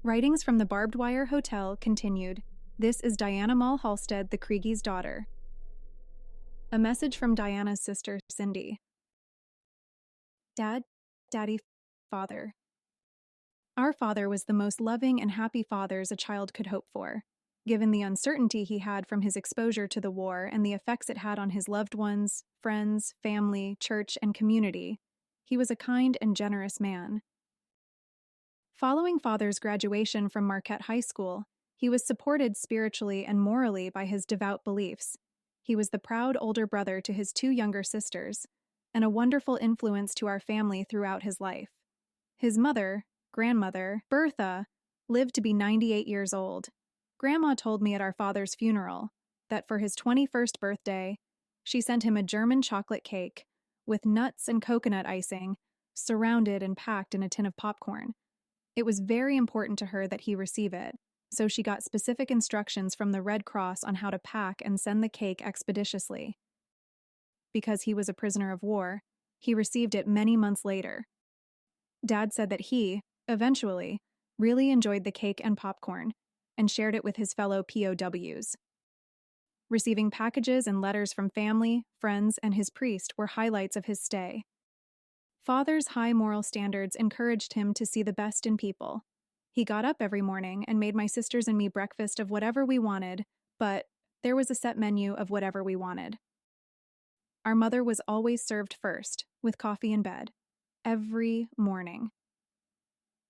Writings from the Barbed Wire Hotel continued. This is Diana Maul Halstead, the Kriege's daughter. A message from Diana's sister, Cindy. Dad, Daddy, Father. Our father was the most loving and happy fathers a child could hope for. Given the uncertainty he had from his exposure to the war and the effects it had on his loved ones, friends, family, church, and community, he was a kind and generous man. Following Father's graduation from Marquette High School, he was supported spiritually and morally by his devout beliefs. He was the proud older brother to his two younger sisters, and a wonderful influence to our family throughout his life. His mother, grandmother, Bertha, lived to be 98 years old. Grandma told me at our father's funeral that for his 21st birthday, she sent him a German chocolate cake with nuts and coconut icing, surrounded and packed in a tin of popcorn. It was very important to her that he receive it, so she got specific instructions from the Red Cross on how to pack and send the cake expeditiously. Because he was a prisoner of war, he received it many months later. Dad said that he, eventually, really enjoyed the cake and popcorn and shared it with his fellow POWs. Receiving packages and letters from family, friends, and his priest were highlights of his stay. Father's high moral standards encouraged him to see the best in people. He got up every morning and made my sisters and me breakfast of whatever we wanted, but there was a set menu of whatever we wanted. Our mother was always served first, with coffee in bed, every morning.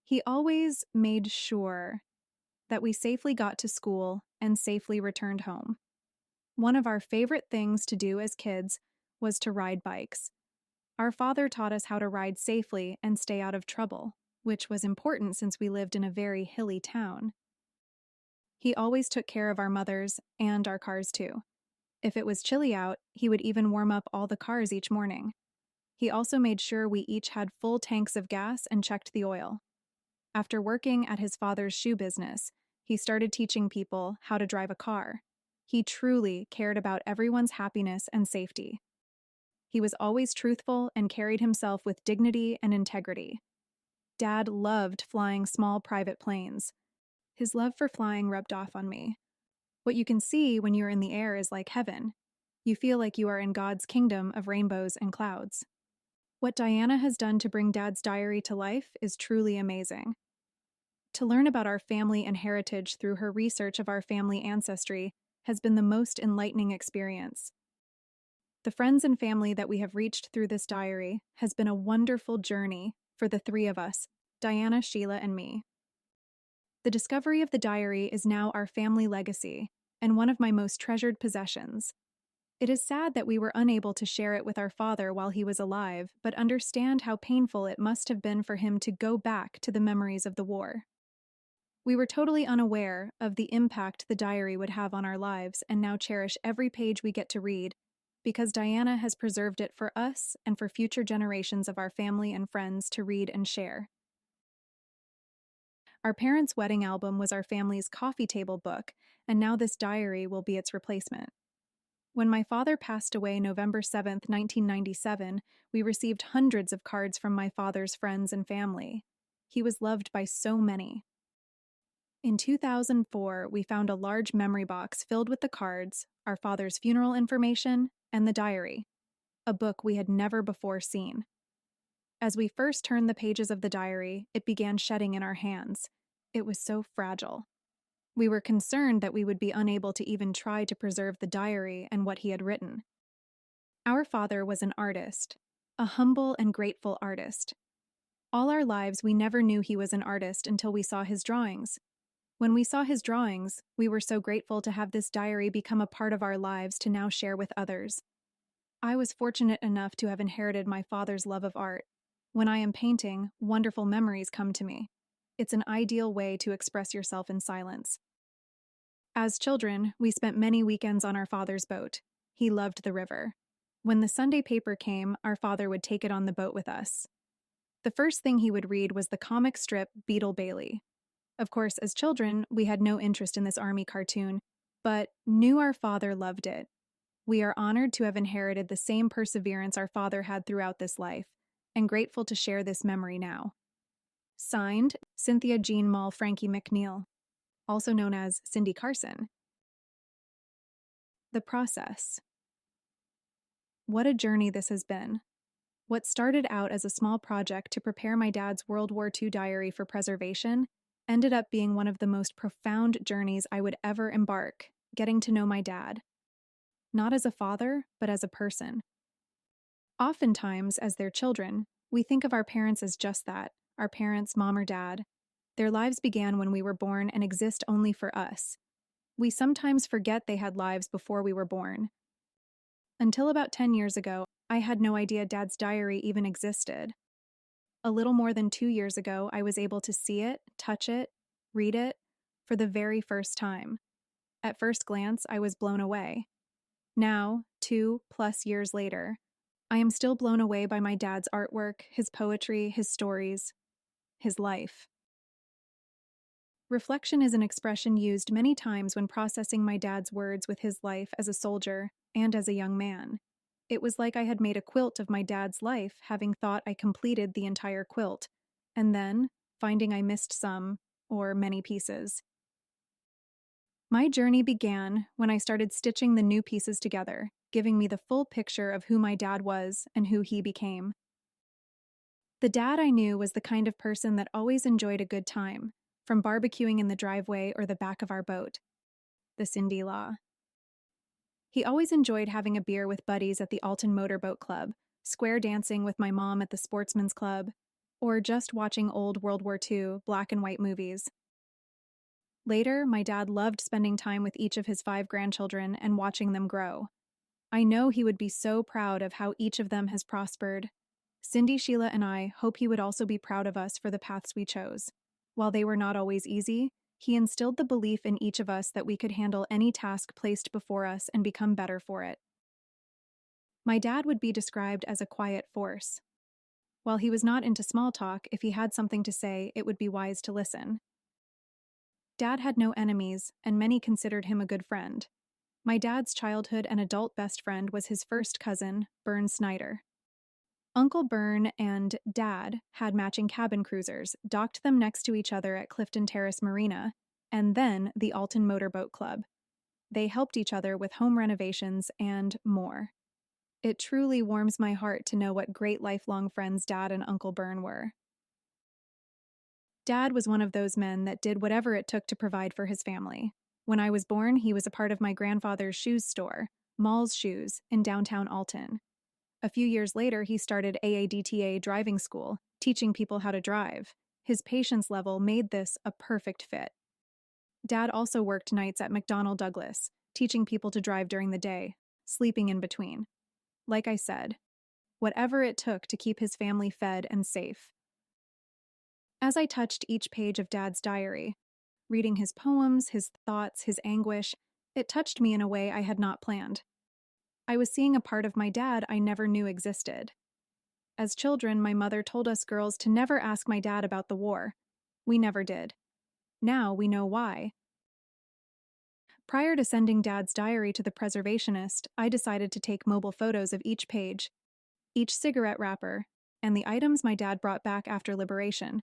He always made sure that we safely got to school and safely returned home. One of our favorite things to do as kids was to ride bikes. Our father taught us how to ride safely and stay out of trouble, which was important since we lived in a very hilly town. He always took care of our mothers and our cars too. If it was chilly out, he would even warm up all the cars each morning. He also made sure we each had full tanks of gas and checked the oil. After working at his father's shoe business, he started teaching people how to drive a car. He truly cared about everyone's happiness and safety. He was always truthful and carried himself with dignity and integrity. Dad loved flying small private planes. His love for flying rubbed off on me. What you can see when you're in the air is like heaven. You feel like you are in God's kingdom of rainbows and clouds. What Diana has done to bring Dad's diary to life is truly amazing. To learn about our family and heritage through her research of our family ancestry has been the most enlightening experience. The friends and family that we have reached through this diary has been a wonderful journey for the three of us, Diana, Sheila, and me. The discovery of the diary is now our family legacy and one of my most treasured possessions. It is sad that we were unable to share it with our father while he was alive, but understand how painful it must have been for him to go back to the memories of the war. We were totally unaware of the impact the diary would have on our lives and now cherish every page we get to read because Diana has preserved it for us and for future generations of our family and friends to read and share. Our parents' wedding album was our family's coffee table book, and now this diary will be its replacement. When my father passed away November 7, 1997, we received hundreds of cards from my father's friends and family. He was loved by so many. In 2004, we found a large memory box filled with the cards, our father's funeral information, and the diary, a book we had never before seen. As we first turned the pages of the diary, it began shedding in our hands. It was so fragile. We were concerned that we would be unable to even try to preserve the diary and what he had written. Our father was an artist, a humble and grateful artist. All our lives, we never knew he was an artist until we saw his drawings. When we saw his drawings, we were so grateful to have this diary become a part of our lives to now share with others. I was fortunate enough to have inherited my father's love of art. When I am painting, wonderful memories come to me. It's an ideal way to express yourself in silence. As children, we spent many weekends on our father's boat. He loved the river. When the Sunday paper came, our father would take it on the boat with us. The first thing he would read was the comic strip Beetle Bailey. Of course, as children, we had no interest in this army cartoon, but knew our father loved it. We are honored to have inherited the same perseverance our father had throughout this life, and grateful to share this memory now. Signed, Cynthia Jean Maul Frankie McNeil, also known as Cindy Carson. The process. What a journey this has been. What started out as a small project to prepare my dad's World War II diary for preservation ended up being one of the most profound journeys I would ever embark, getting to know my dad. Not as a father, but as a person. Oftentimes, as their children, we think of our parents as just that, our parents, mom or dad. Their lives began when we were born and exist only for us. We sometimes forget they had lives before we were born. Until about 10 years ago, I had no idea Dad's diary even existed. A little more than 2 years ago, I was able to see it, touch it, read it, for the very first time. At first glance, I was blown away. Now, 2+ years later, I am still blown away by my dad's artwork, his poetry, his stories, his life. Reflection is an expression used many times when processing my dad's words with his life as a soldier and as a young man. It was like I had made a quilt of my dad's life, having thought I completed the entire quilt, and then finding I missed some, or many pieces. My journey began when I started stitching the new pieces together, giving me the full picture of who my dad was and who he became. The dad I knew was the kind of person that always enjoyed a good time, from barbecuing in the driveway or the back of our boat. The Cindy Law. He always enjoyed having a beer with buddies at the Alton Motorboat Club, square dancing with my mom at the Sportsman's Club, or just watching old World War II black and white movies. Later, my dad loved spending time with each of his 5 grandchildren and watching them grow. I know he would be so proud of how each of them has prospered. Cindy, Sheila, and I hope he would also be proud of us for the paths we chose. While they were not always easy, he instilled the belief in each of us that we could handle any task placed before us and become better for it. My dad would be described as a quiet force. While he was not into small talk, if he had something to say, it would be wise to listen. Dad had no enemies, and many considered him a good friend. My dad's childhood and adult best friend was his first cousin, Bern Snyder. Uncle Bern and Dad had matching cabin cruisers, docked them next to each other at Clifton Terrace Marina, and then the Alton Motorboat Club. They helped each other with home renovations and more. It truly warms my heart to know what great lifelong friends Dad and Uncle Bern were. Dad was one of those men that did whatever it took to provide for his family. When I was born, he was a part of my grandfather's shoes store, Maul's Shoes, in downtown Alton. A few years later, he started AADTA driving school, teaching people how to drive. His patience level made this a perfect fit. Dad also worked nights at McDonnell Douglas, teaching people to drive during the day, sleeping in between. Like I said, whatever it took to keep his family fed and safe. As I touched each page of Dad's diary, reading his poems, his thoughts, his anguish, it touched me in a way I had not planned. I was seeing a part of my dad I never knew existed. As children, my mother told us girls to never ask my dad about the war. We never did. Now we know why. Prior to sending Dad's diary to the preservationist, I decided to take mobile photos of each page, each cigarette wrapper, and the items my dad brought back after liberation.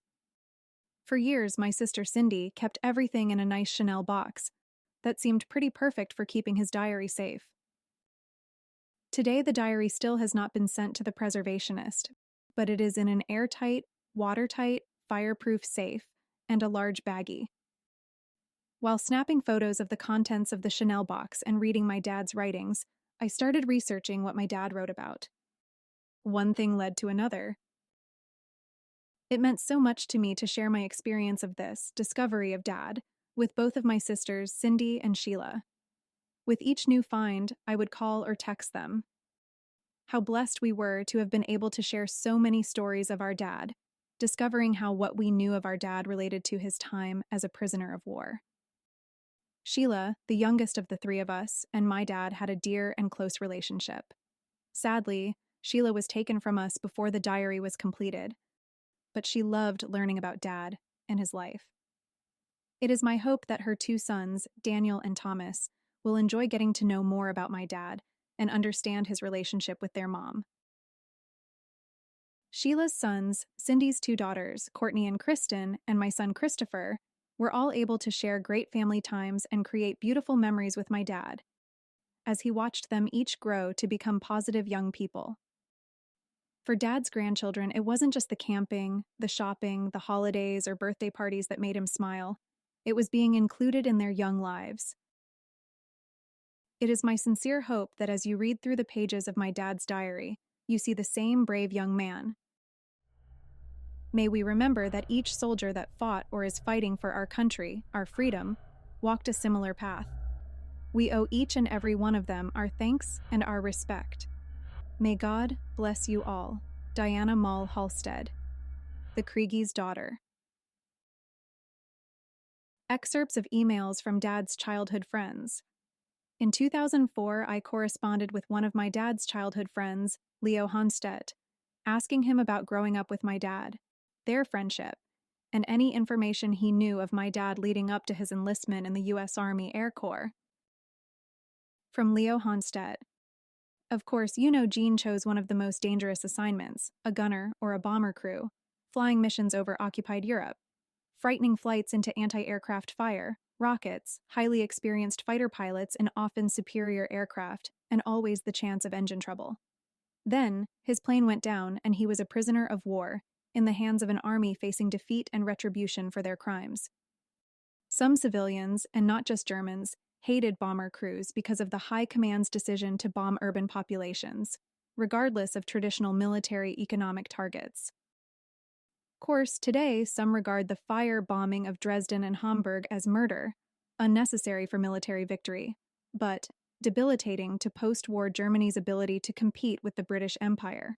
For years, my sister Cindy kept everything in a nice Chanel box that seemed pretty perfect for keeping his diary safe. Today, the diary still has not been sent to the preservationist, but it is in an airtight, watertight, fireproof safe and a large baggie. While snapping photos of the contents of the Chanel box and reading my dad's writings, I started researching what my dad wrote about. One thing led to another. It meant so much to me to share my experience of this discovery of Dad with both of my sisters, Cindy and Sheila. With each new find, I would call or text them. How blessed we were to have been able to share so many stories of our dad, discovering how what we knew of our dad related to his time as a prisoner of war. Sheila, the youngest of the 3 of us, and my dad had a dear and close relationship. Sadly, Sheila was taken from us before the diary was completed, but she loved learning about Dad and his life. It is my hope that her 2 sons, Daniel and Thomas, will enjoy getting to know more about my dad and understand his relationship with their mom. Sheila's sons, Cindy's two daughters, Courtney and Kristen, and my son Christopher, were all able to share great family times and create beautiful memories with my dad, as he watched them each grow to become positive young people. For Dad's grandchildren, it wasn't just the camping, the shopping, the holidays, or birthday parties that made him smile. It was being included in their young lives. It is my sincere hope that as you read through the pages of my dad's diary, you see the same brave young man. May we remember that each soldier that fought or is fighting for our country, our freedom, walked a similar path. We owe each and every one of them our thanks and our respect. May God bless you all. Diana Maul Halstead, the Kriegie's daughter. Excerpts of emails from Dad's childhood friends. In 2004, I corresponded with one of my dad's childhood friends, Leo Halstead, asking him about growing up with my dad, their friendship, and any information he knew of my dad leading up to his enlistment in the U.S. Army Air Corps. From Leo Halstead. Of course, you know Gene chose one of the most dangerous assignments, a gunner or a bomber crew, flying missions over occupied Europe, frightening flights into anti-aircraft fire, rockets, highly experienced fighter pilots in often superior aircraft, and always the chance of engine trouble. Then, his plane went down and he was a prisoner of war, in the hands of an army facing defeat and retribution for their crimes. Some civilians, and not just Germans, hated bomber crews because of the High Command's decision to bomb urban populations, regardless of traditional military economic targets. Of course, today some regard the fire bombing of Dresden and Hamburg as murder, unnecessary for military victory, but debilitating to post-war Germany's ability to compete with the British Empire.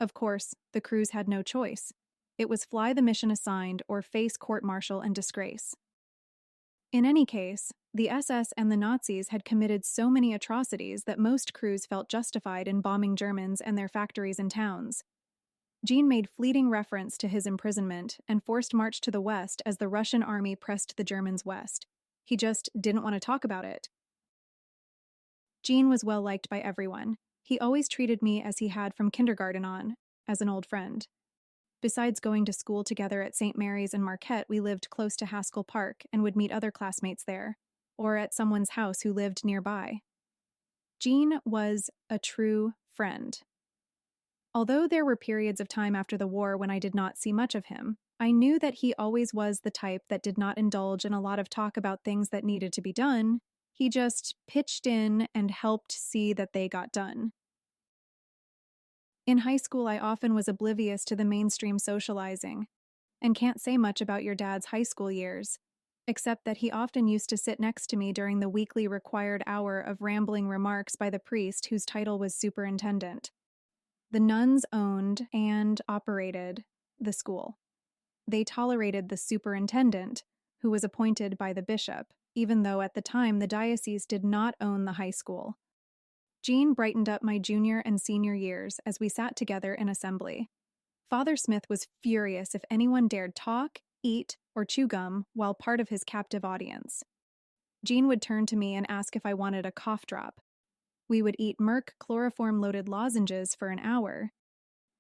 Of course, the crews had no choice. It was fly the mission assigned or face court-martial and disgrace. In any case, the SS and the Nazis had committed so many atrocities that most crews felt justified in bombing Germans and their factories and towns. Gene made fleeting reference to his imprisonment and forced march to the west as the Russian army pressed the Germans west. He just didn't want to talk about it. Gene was well liked by everyone. He always treated me as he had from kindergarten on, as an old friend. Besides going to school together at St. Mary's and Marquette, we lived close to Haskell Park and would meet other classmates there, or at someone's house who lived nearby. Gene was a true friend. Although there were periods of time after the war when I did not see much of him, I knew that he always was the type that did not indulge in a lot of talk about things that needed to be done. He just pitched in and helped see that they got done. In high school, I often was oblivious to the mainstream socializing, and can't say much about your dad's high school years, except that he often used to sit next to me during the weekly required hour of rambling remarks by the priest whose title was superintendent. The nuns owned and operated the school. They tolerated the superintendent, who was appointed by the bishop, even though at the time the diocese did not own the high school. Gene brightened up my junior and senior years as we sat together in assembly. Father Smith was furious if anyone dared talk, eat, or chew gum while part of his captive audience. Gene would turn to me and ask if I wanted a cough drop. We would eat Merck chloroform-loaded lozenges for an hour,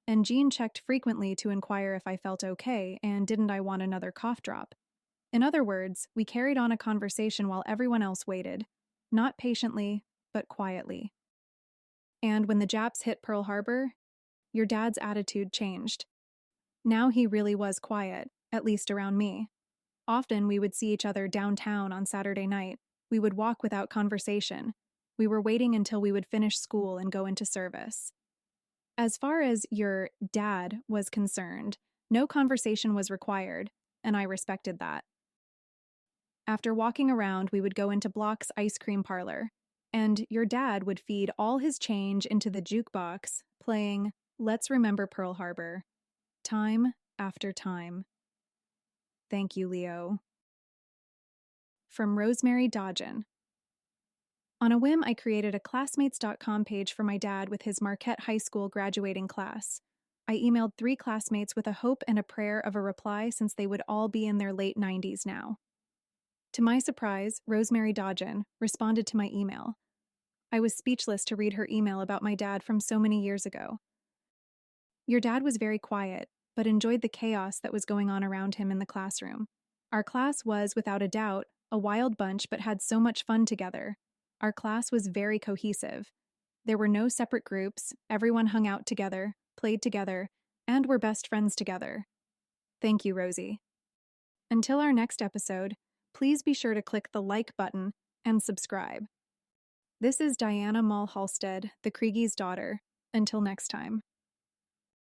and Gene checked frequently to inquire if I felt okay and didn't I want another cough drop. In other words, we carried on a conversation while everyone else waited, not patiently, but quietly. And when the Japs hit Pearl Harbor, your dad's attitude changed. Now he really was quiet, at least around me. Often we would see each other downtown on Saturday night. We would walk without conversation. We were waiting until we would finish school and go into service. As far as your dad was concerned, no conversation was required, and I respected that. After walking around, we would go into Block's ice cream parlor, and your dad would feed all his change into the jukebox, playing Let's Remember Pearl Harbor, time after time. Thank you, Leo. From Rosemary Dodgen. On a whim, I created a classmates.com page for my dad with his Marquette High School graduating class. I emailed 3 classmates with a hope and a prayer of a reply since they would all be in their late 90s now. To my surprise, Rosemary Dodgen responded to my email. I was speechless to read her email about my dad from so many years ago. Your dad was very quiet, but enjoyed the chaos that was going on around him in the classroom. Our class was, without a doubt, a wild bunch but had so much fun together. Our class was very cohesive. There were no separate groups, everyone hung out together, played together, and were best friends together. Thank you, Rosie. Until our next episode, please be sure to click the like button and subscribe. This is Diana Maul Halstead, the Kriegie's daughter. Until next time.